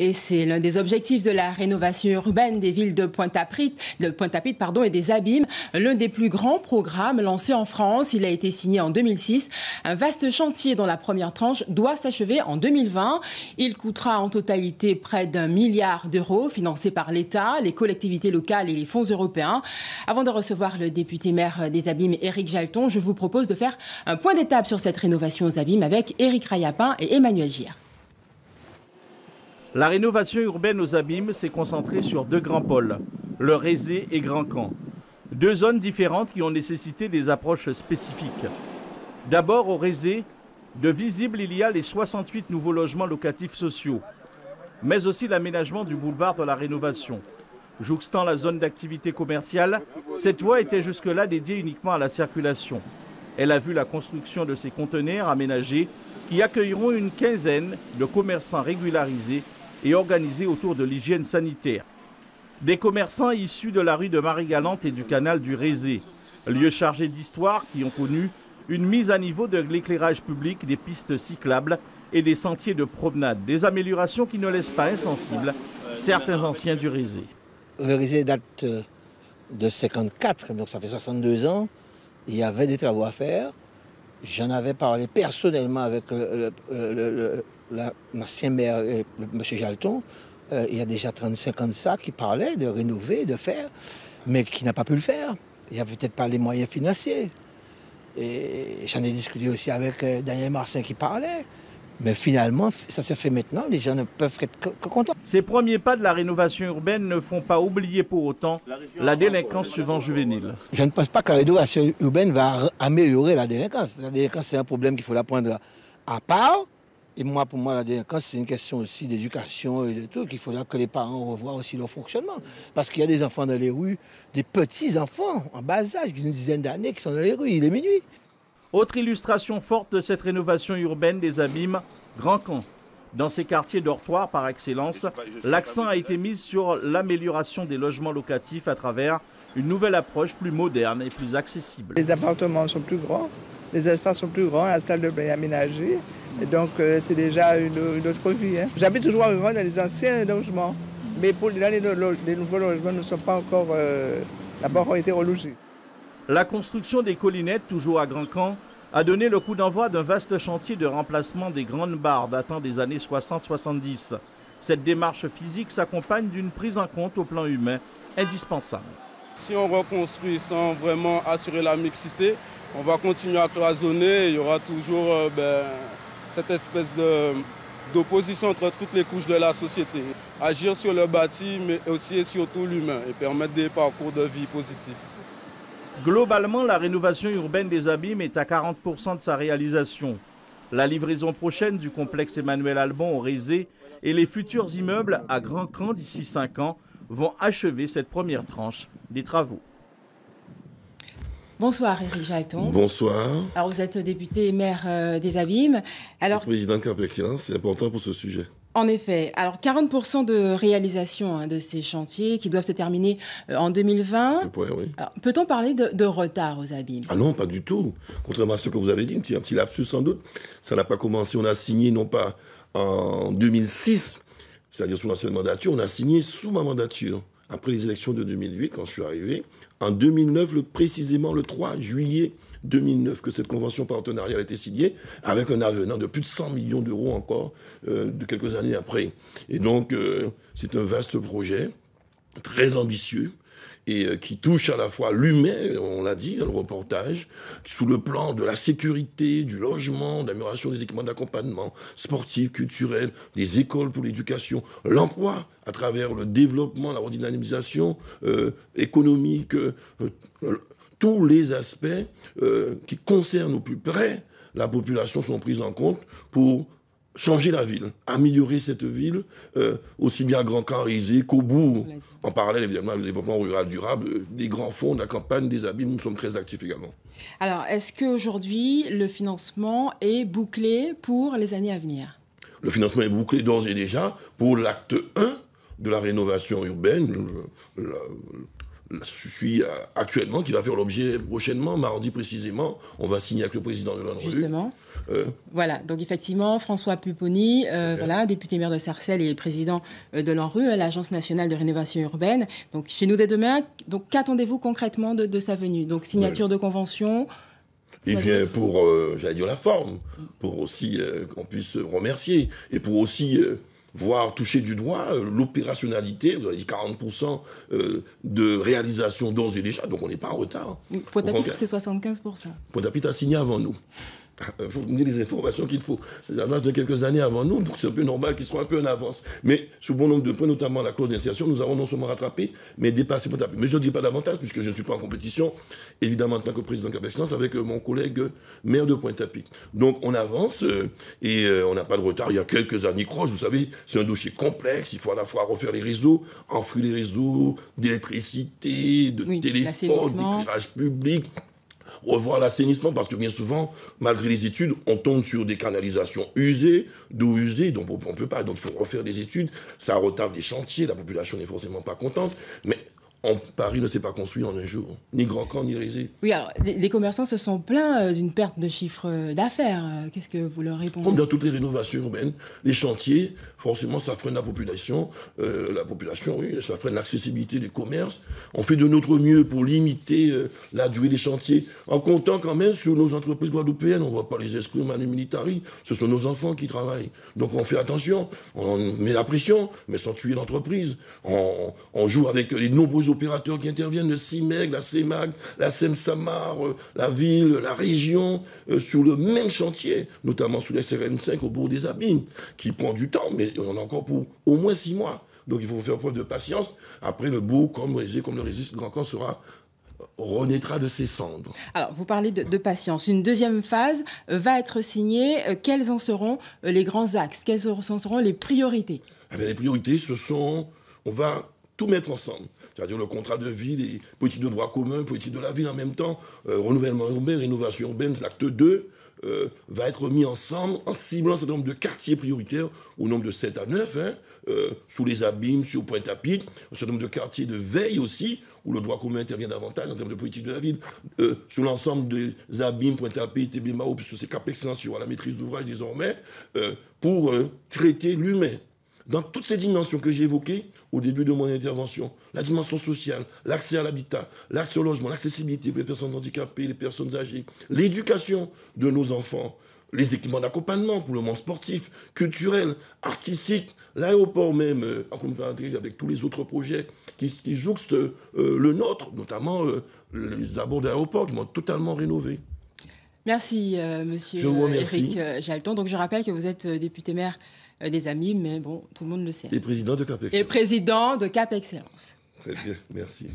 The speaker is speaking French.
Et c'est l'un des objectifs de la rénovation urbaine des villes de Pointe-à-Pitre et des Abîmes, l'un des plus grands programmes lancés en France. Il a été signé en 2006. Un vaste chantier dont la première tranche doit s'achever en 2020. Il coûtera en totalité près d'1 milliard d'euros, financé par l'État, les collectivités locales et les fonds européens. Avant de recevoir le député maire des Abîmes, Éric Jalton, je vous propose de faire un point d'étape sur cette rénovation aux Abîmes avec Éric Rayapin et Emmanuel Gir. La rénovation urbaine aux Abîmes s'est concentrée sur deux grands pôles, le Rézé et Grand Camp. Deux zones différentes qui ont nécessité des approches spécifiques. D'abord au Rézé, de visible il y a les 68 nouveaux logements locatifs sociaux, mais aussi l'aménagement du boulevard de la Rénovation. Jouxtant la zone d'activité commerciale, cette voie était jusque-là dédiée uniquement à la circulation. Elle a vu la construction de ces conteneurs aménagés qui accueilleront une quinzaine de commerçants régularisés et organisés autour de l'hygiène sanitaire. Des commerçants issus de la rue de Marie-Galante et du canal du Rézé, lieux chargés d'histoire qui ont connu une mise à niveau de l'éclairage public, des pistes cyclables et des sentiers de promenade. Des améliorations qui ne laissent pas insensibles certains anciens du Rézé. Le Rézé date de 1954, donc ça fait 62 ans. Il y avait des travaux à faire. J'en avais parlé personnellement avec l'ancien maire, M. Jalton. Il y a déjà 35 ans de ça, qui parlait de rénover, de faire, mais qui n'a pas pu le faire. Il n'y a peut-être pas les moyens financiers. Et j'en ai discuté aussi avec Daniel Marcin qui parlait. Mais finalement, ça se fait maintenant, les gens ne peuvent être que contents. Ces premiers pas de la rénovation urbaine ne font pas oublier pour autant la délinquance souvent juvénile. Je ne pense pas que la rénovation urbaine va améliorer la délinquance. La délinquance, c'est un problème qu'il faut la prendre à part. Et moi, pour moi, la délinquance, c'est une question aussi d'éducation et de tout, qu'il faudra que les parents revoient aussi leur fonctionnement. Parce qu'il y a des enfants dans les rues, des petits-enfants en bas âge, qui ont une dizaine d'années, qui sont dans les rues, il est minuit. Autre illustration forte de cette rénovation urbaine des Abîmes, Grand Camp. Dans ces quartiers dortoirs par excellence, l'accent a été mis sur l'amélioration des logements locatifs à travers une nouvelle approche plus moderne et plus accessible. Les appartements sont plus grands, les espaces sont plus grands, la salle de bain aménagée. Et donc c'est déjà une autre vie. J'habite toujours à Rivon dans les anciens logements, mais pour les nouveaux logements ne sont pas encore d'abord ont été relogés. La construction des collinettes, toujours à Grand Camp, a donné le coup d'envoi d'un vaste chantier de remplacement des grandes barres datant des années 60-70. Cette démarche physique s'accompagne d'une prise en compte au plan humain indispensable. Si on reconstruit sans vraiment assurer la mixité, on va continuer à cloisonner. Il y aura toujours cette espèce d'opposition entre toutes les couches de la société. Agir sur le bâti, mais aussi et surtout l'humain, et permettre des parcours de vie positifs. Globalement, la rénovation urbaine des Abîmes est à 40% de sa réalisation. La livraison prochaine du complexe Emmanuel Albon au Rézé et les futurs immeubles à Grand Camp d'ici 5 ans vont achever cette première tranche des travaux. Bonsoir Éric Jalton. Bonsoir. Alors vous êtes député et maire des Abîmes. Alors, président de Cap Excellence, c'est important pour ce sujet. En effet. Alors 40% de réalisation de ces chantiers qui doivent se terminer en 2020. Oui. Peut-on parler de retard aux Abîmes? Ah non, pas du tout. Contrairement à ce que vous avez dit, un petit lapsus sans doute. Ça n'a pas commencé, on a signé non pas en 2006, c'est-à-dire sous l'ancienne mandature, on a signé sous ma mandature. Après les élections de 2008, quand je suis arrivé, en 2009, précisément le 3 juillet 2009, que cette convention partenariale a été signée, avec un avenant de plus de 100 millions d'euros encore, de quelques années après. Et donc, c'est un vaste projet, très ambitieux, et qui touche à la fois l'humain, on l'a dit dans le reportage, sous le plan de la sécurité, du logement, de l'amélioration des équipements d'accompagnement sportifs, culturels, des écoles pour l'éducation, l'emploi à travers le développement, la redynamisation économique, tous les aspects qui concernent au plus près la population sont pris en compte pour changer la ville, améliorer cette ville, aussi bien à Grand Camp, Rézé qu'au bourg. En parallèle, évidemment, le développement rural durable, des grands fonds, de la campagne, des Abîmes, nous sommes très actifs également. Alors, est-ce qu'aujourd'hui, le financement est bouclé pour les années à venir? Le financement est bouclé d'ores et déjà pour l'acte 1 de la rénovation urbaine, je suis actuellement, qui va faire l'objet prochainement, mardi précisément, on va signer avec le président de l'ANRU. Justement. Voilà, donc effectivement, François Pupponi, voilà, député maire de Sarcelles et président de l'ANRU, l'Agence nationale de rénovation urbaine. Donc chez nous dès demain, donc qu'attendez-vous concrètement de sa venue? Donc signature de convention. Il vient pour, j'allais dire la forme, pour aussi qu'on puisse remercier et pour aussi voir toucher du doigt l'opérationnalité, vous avez dit 40% de réalisation d'ores et déjà, donc on n'est pas en retard. Pointe-à-Pitre, c'est 75%. Pointe-à-Pitre a signé avant nous. Il faut donner les informations qu'il faut. La marge de quelques années avant nous, donc c'est un peu normal qu'ils soient un peu en avance. Mais sur bon nombre de points, notamment la clause d'insertion, nous avons non seulement rattrapé, mais dépassé Pointe-à-Pitre. Mais je ne dis pas davantage, puisque je ne suis pas en compétition, évidemment en tant que président de Cap Excellence, avec mon collègue maire de Pointe-à-Pitre. Donc on avance et on n'a pas de retard. Il y a quelques anicroches, vous savez, c'est un dossier complexe. Il faut à la fois refaire les réseaux, enfouir les réseaux d'électricité, de téléphone, d'éclairage public, revoir l'assainissement, parce que bien souvent, malgré les études, on tombe sur des canalisations usées, d'eau usée, donc on ne peut pas. Donc il faut refaire des études, ça retarde les chantiers, la population n'est forcément pas contente, mais Paris ne s'est pas construit en un jour, ni Grand Camp, ni Rézé. Oui, alors les commerçants se sont plaints d'une perte de chiffre d'affaires. Qu'est-ce que vous leur répondez? Comme dans toutes les rénovations urbaines, les chantiers, forcément, ça freine la population. Oui, ça freine l'accessibilité des commerces. On fait de notre mieux pour limiter la durée des chantiers, en comptant quand même sur nos entreprises guadeloupéennes. On ne voit pas les exclure manu militari. Ce sont nos enfants qui travaillent. Donc on fait attention, on met la pression, mais sans tuer l'entreprise. On joue avec les nombreux opérateurs qui interviennent, le CIMEG, la CEMAG, la SEM-SAMAR, la ville, la région, sur le même chantier, notamment sur la SRN5 au bourg des Abîmes, qui prend du temps, mais on en a encore pour au moins 6 mois. Donc il faut faire preuve de patience. Après, le bourg, comme le Rézé, Grand Camp renaîtra de ses cendres. Alors, vous parlez de patience. Une deuxième phase va être signée. Quels en seront les grands axes? Quelles en seront les priorités? Les priorités, ce sont... On va tout mettre ensemble. C'est-à-dire le contrat de ville, les politiques de droit commun, politique de la ville en même temps, renouvellement urbain, rénovation urbaine, l'acte 2 va être mis ensemble en ciblant un certain nombre de quartiers prioritaires, au nombre de 7 à 9, sous les Abîmes, sur Pointe-à-Pitre, un certain nombre de quartiers de veille aussi, où le droit commun intervient davantage en termes de politique de la ville, sur l'ensemble des Abîmes, Pointe-à-Pitre, Tébémao, puisque c'est Cap Excellence sur la maîtrise d'ouvrage désormais, pour traiter l'humain. Dans toutes ces dimensions que j'ai évoquées au début de mon intervention, la dimension sociale, l'accès à l'habitat, l'accès au logement, l'accessibilité pour les personnes handicapées, les personnes âgées, l'éducation de nos enfants, les équipements d'accompagnement pour le monde sportif, culturel, artistique, l'aéroport même, en complémentarité avec tous les autres projets qui jouxtent le nôtre, notamment les abords d'aéroport qui vont totalement rénover. Merci, monsieur Éric Jalton. Donc je rappelle que vous êtes député maire des Amis, mais bon, tout le monde le sait. Et président de Cap Excellence. Et président de Cap Excellence. Très bien, merci.